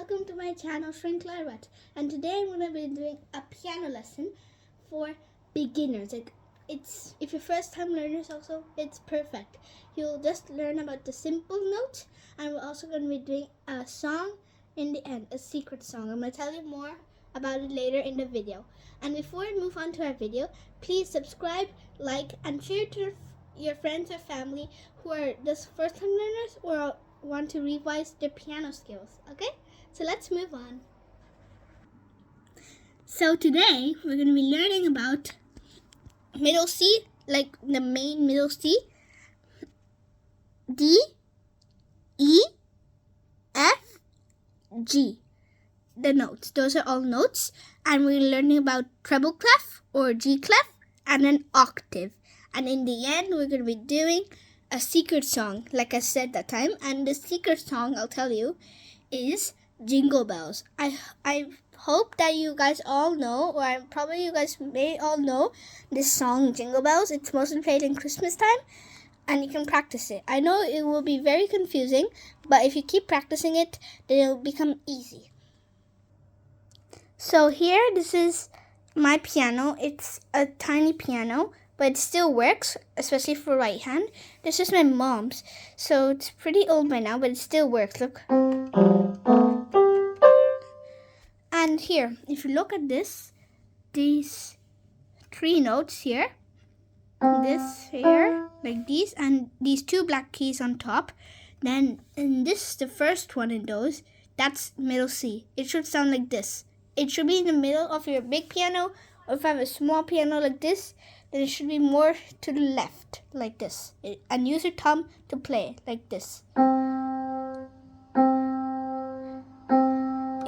welcome to my channel Sprinkler, and today I'm going to be doing a piano lesson for beginners. If you're first time learners also, it's perfect. You'll just learn about the simple notes, and we're also going to be doing a song in the end, a secret song. I'm going to tell you more about it later in the video. And before we move on to our video, please subscribe, like, and share to your friends or family who are just first time learners or want to revise their piano skills. Okay, so let's move on. So today we're going to be learning about middle C, like the main middle C, D, E, F, G. The notes, those are all notes, and we're learning about treble clef or G clef and an octave. And in the end, we're going to be doing a secret song, like I said that time. And the secret song, I'll tell you, is Jingle Bells. I hope that you guys all know, or probably you guys may all know this song, Jingle Bells. It's mostly played in Christmas time, and you can practice it. I know it will be very confusing, but if you keep practicing it, then it'll become easy. So here, this is my piano. It's a tiny piano, but it still works, especially for right hand. This is my mom's, so it's pretty old by now, but it still works. Look. And here, if you look at this, these three notes here, this here, like these, and these two black keys on top. Then, and this, the first one in those, that's middle C. It should sound like this. It should be in the middle of your big piano, or if I have a small piano like this, then it should be more to the left, like this. And use your thumb to play, like this.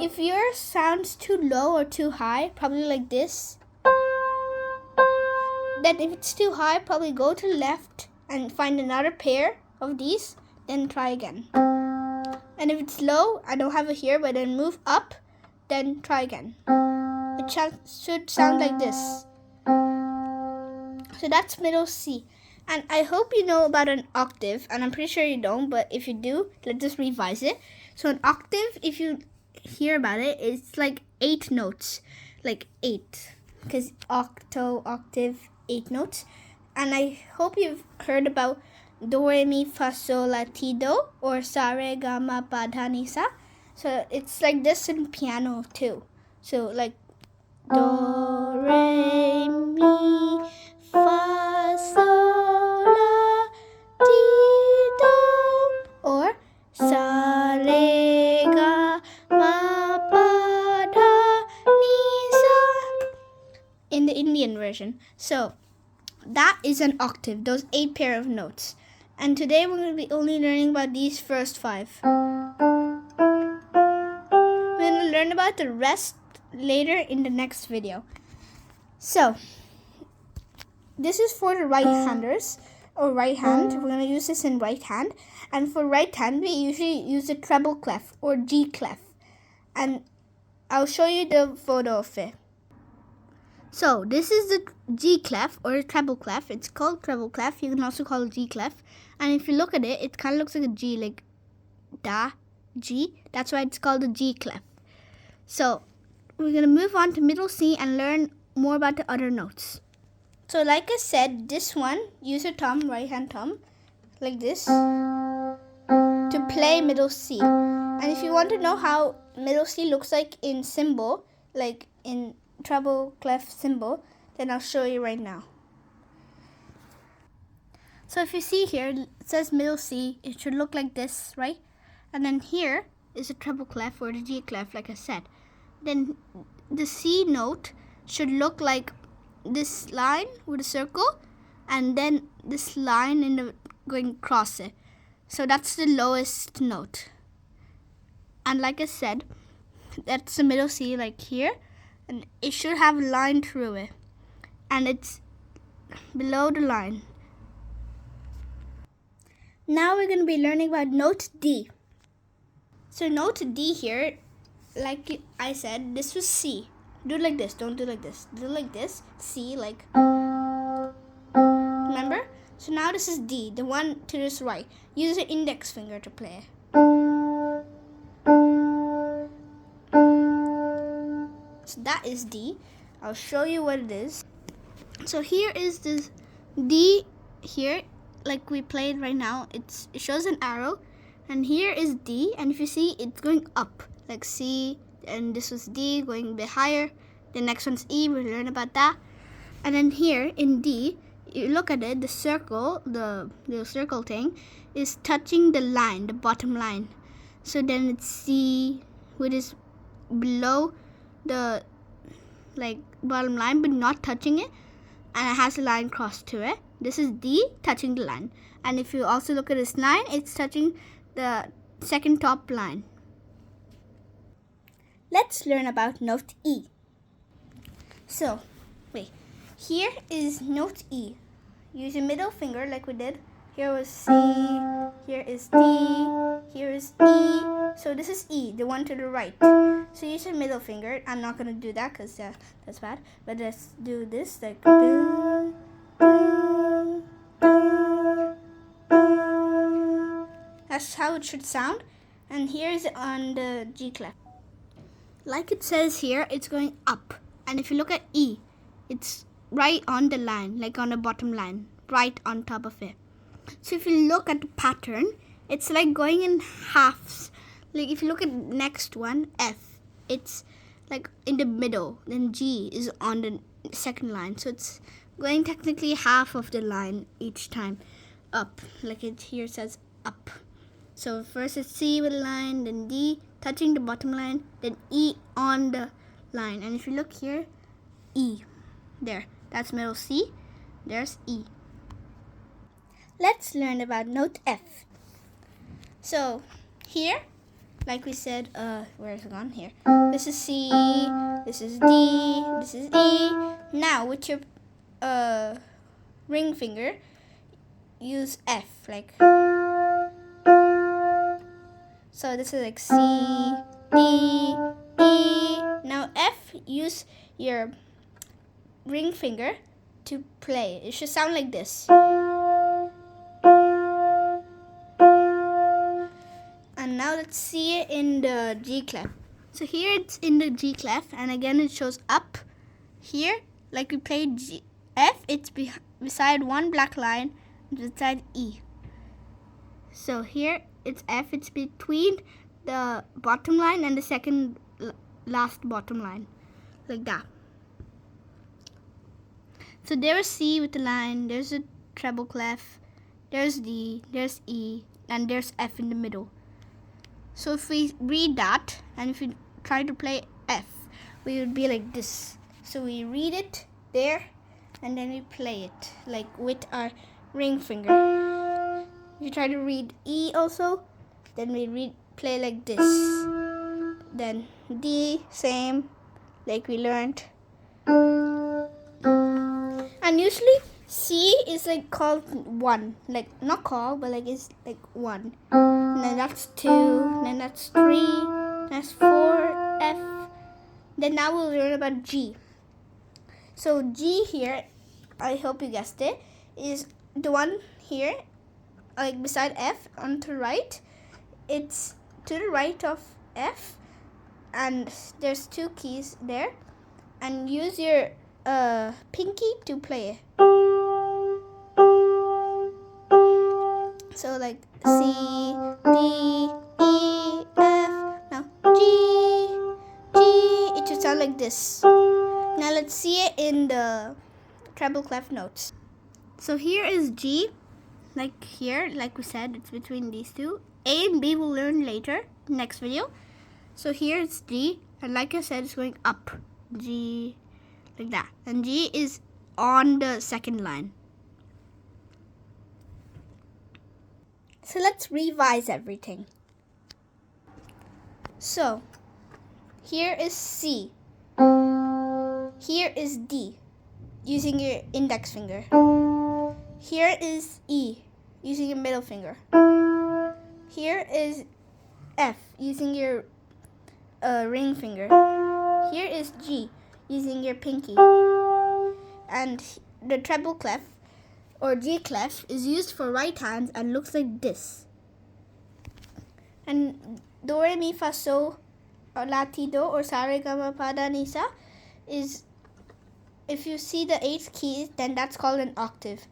If yours sounds too low or too high, probably like this. Then if it's too high, probably go to the left and find another pair of these, then try again. And if it's low, I don't have it here, but then move up, then try again. It should sound like this. So that's middle C. And I hope you know about an octave, and I'm pretty sure you don't, but if you do, let's just revise it. So an octave, if you hear about it, it's like 8 notes. Like 8. Because octave, 8 notes. And I hope you've heard about do, re, mi, fa, sol, la, ti, do, or sa, re, ga, ma, pa, da, ni, sa. So it's like this in piano too. So like do, re, mi, fa, sol, la, ti, do, or sa, re, ga, ma, pa, da, ni, sa in the Indian version. So that is an octave, those 8 pair of notes. And today we're going to be only learning about these first 5. We're going to learn about the rest later in the next video. So, this is for the right-handers, or right hand. We're going to use this in right hand. And for right hand, we usually use the treble clef, or G clef. And I'll show you the photo of it. So, this is the G clef, or treble clef. It's called treble clef. You can also call it G clef. And if you look at it, it kind of looks like a G, like da, G. That's why it's called the G clef. So, we're going to move on to middle C and learn more about the other notes. So, like I said, this one, use your thumb, right hand thumb, like this, to play middle C. And if you want to know how middle C looks like in symbol, like in treble clef symbol, then I'll show you right now. So if you see here, it says middle C, it should look like this, right? And then here is a treble clef or the G clef, like I said. Then the C note should look like this line with a circle, and then this line in the going across it. So that's the lowest note. And like I said, that's the middle C, like here, and it should have a line through it, and it's below the line. Now we're going to be learning about note D. So note D here, like I said, this was C. Do it like this, don't do it like this. Do it like this, C, like, remember? So now this is D, the one to this right. Use your index finger to play. So that is D. I'll show you what it is. So here is this D here, like we played right now. It shows an arrow, and here is D, and if you see, it's going up, like C, and this was D going a bit higher. The next one's E, we'll learn about that. And then here in D, you look at it, the circle, the little circle thing, is touching the line, the bottom line. So then it's C, which is below the like bottom line, but not touching it, and it has a line crossed to it. This is D touching the line. And if you also look at this line, it's touching the second top line. Let's learn about note E. So, wait. Here is note E. Use your middle finger like we did. Here was C, here is D, here is E. So this is E, the one to the right. So use your middle finger. I'm not going to do that because that's bad. But let's do this like dun, dun, dun, dun. That's how it should sound. And here's on the G clef. Like it says here, it's going up. And if you look at E, it's right on the line, like on the bottom line, right on top of it. So if you look at the pattern, it's like going in halves. Like if you look at the next one, F, it's like in the middle. Then G is on the second line. So it's going technically half of the line each time up. Like it here says up. So first it's C with a line, then D touching the bottom line, then E on the line. And if you look here, E. There. That's middle C. There's E. Let's learn about note F. So here, like we said, where is it gone? Here. This is C, this is D, this is E. Now with your ring finger, use F. Like, so this is like C, D, E. Now F, use your ring finger to play. It should sound like this. And now let's see it in the G clef. So here it's in the G clef, and again it shows up. Here, like we played F, it's beside one black line, beside E. So here it's F, it's between the bottom line and the second last bottom line, like that. So there's C with the line, there's a treble clef, there's D, there's E, and there's F in the middle. So if we read that, and if we try to play F, we would be like this. So we read it there, and then we play it, like with our ring finger. If you try to read E also, then we play like this. Then D, same, like we learned. And usually C is like called 1, like not called, but like it's like 1. And then that's 2, then that's 3, that's 4, F. Then now we'll learn about G. So G here, I hope you guessed it, is the one here, like beside F on the right. It's to the right of F, and there's 2 keys there. And use your pinky to play it. So like C, D, E, F, now G, it should sound like this. Now let's see it in the treble clef notes. So here is G, like here, like we said, it's between these two. A and B we'll learn later, next video. So here it's G, and like I said, it's going up, G, like that. And G is on the second line. So let's revise everything. So here is C. Here is D, using your index finger. Here is E, using your middle finger. Here is F, using your ring finger. Here is G, using your pinky. And the treble clef or G clef is used for right hands and looks like this. And do, re, mi, fa, so, la, ti, do, or sa, re, ga, ma, pa, da, ni, sa is, if you see the 8 keys, then that's called an octave.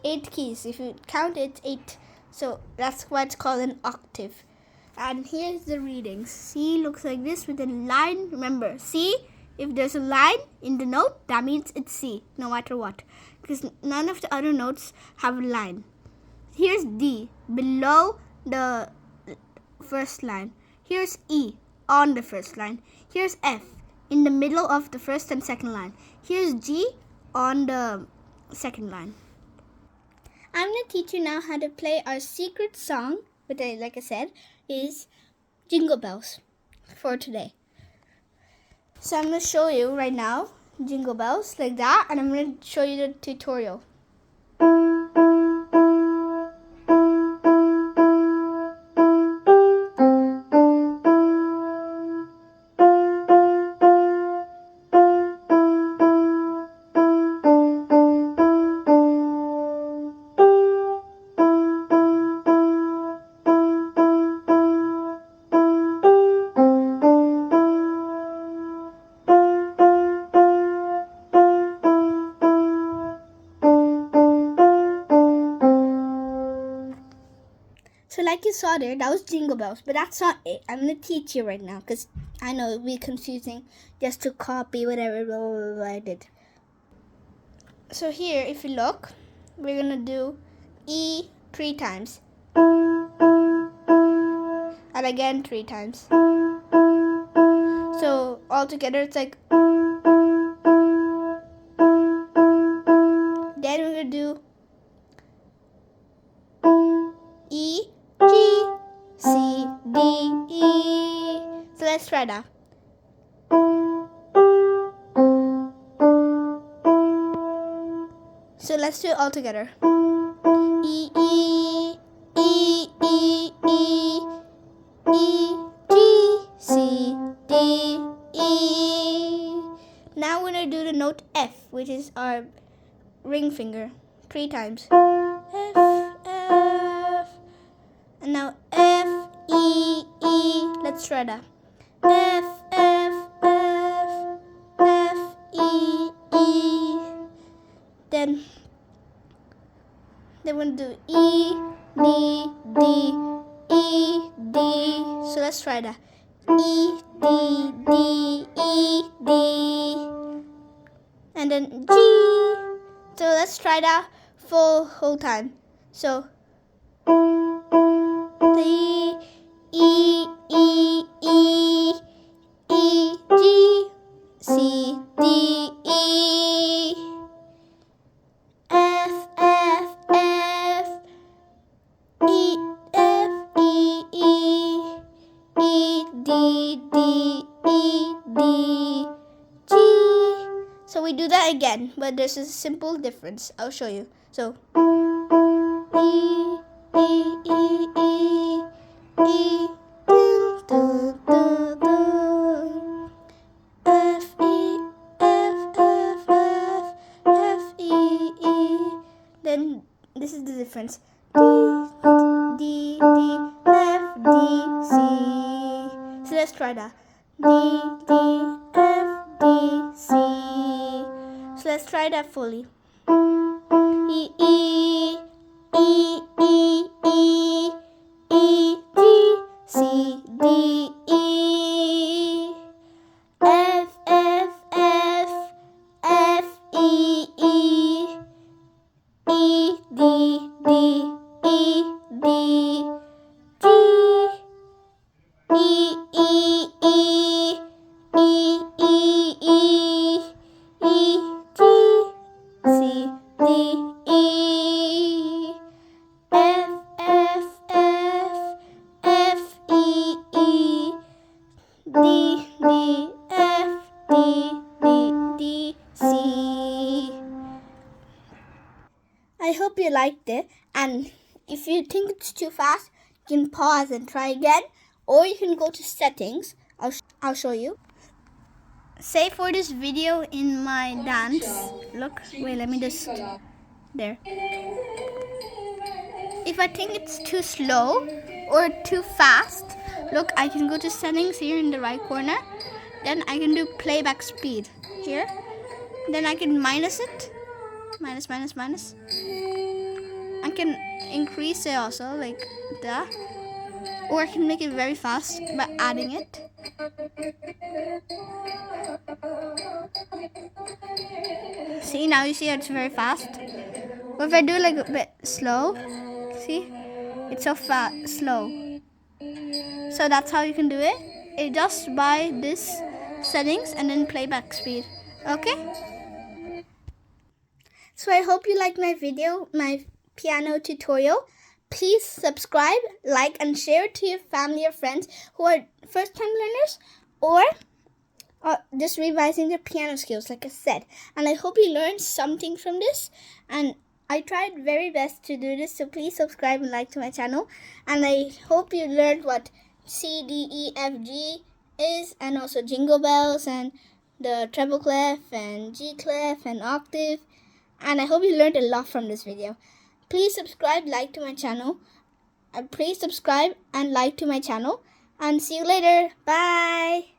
8 keys. If you count it, 8. So that's why it's called an octave. And here's the readings. C looks like this with a line. Remember, C, if there's a line in the note, that means it's C, no matter what. Because none of the other notes have a line. Here's D, below the first line. Here's E, on the first line. Here's F, in the middle of the first and second line. Here's G, on the second line. I'm going to teach you now how to play our secret song, which, like I said, is Jingle Bells for today. So I'm going to show you right now Jingle Bells like that, and I'm going to show you the tutorial. So like you saw there, that was Jingle Bells, but that's not it. I'm going to teach you right now because I know it would be confusing just to copy whatever blah, blah, blah, I did. So here, if you look, we're going to do E 3 times. And again 3 times. So all together it's like. Then we're going to do E, G, C, D, E. So let's try that. So let's do it all together. E, E, E, E, E, E, G, C, D, E. Now we're going to do the note F, which is our ring finger, 3 times. F, F. And now F, E, E. Let's try that. F, F, F, F, E, E. Then we're going to do E, D, D, E, D. So let's try that. E, D, D, E, D. And then G. So let's try that whole time. So D, E, E, E, E, G, C, D, E, F, F, F, E, F, E, E, E, D, D, E, D, G. So we do that again, but there's a simple difference. I'll show you. So E, E, E, E, E, do, do, do. F, E, F, F, F, F, E, E. Then this is the difference. D, D, D, F, D, C. So let's try that. D, D, F, D, C. So let's try that fully. E, E, E, E, E, E, G, C, D, E, F, F, F, F, E, E, E, D, D, E, D, G, E, E, E, E, E, E, E, G, C, D, E, F, F, F, F, E, E, D, D, F, D, D, D, C. I hope you liked it, and if you think it's too fast, you can pause and try again, or you can go to settings. I'll show you. Say for this video in my dance, look, wait, let me just, there. If I think it's too slow, or too fast, look, I can go to settings here in the right corner. Then I can do playback speed here. Then I can minus it. Minus. I can increase it also, like that. Or I can make it very fast by adding it. See, now you see it's very fast. But if I do like a bit slow, see, it's so slow. So that's how you can do it. It just by this settings and then playback speed. Okay? So I hope you liked my video, my piano tutorial. Please subscribe, like, and share it to your family or friends who are first-time learners or just revising their piano skills, like I said. And I hope you learned something from this. And I tried very best to do this, so please subscribe and like to my channel. And I hope you learned what C, D, E, F, G is, and also Jingle Bells, and the treble clef, and G clef, and octave. And I hope you learned a lot from this video. Please subscribe, like to my channel. And please subscribe and like to my channel. And see you later. Bye.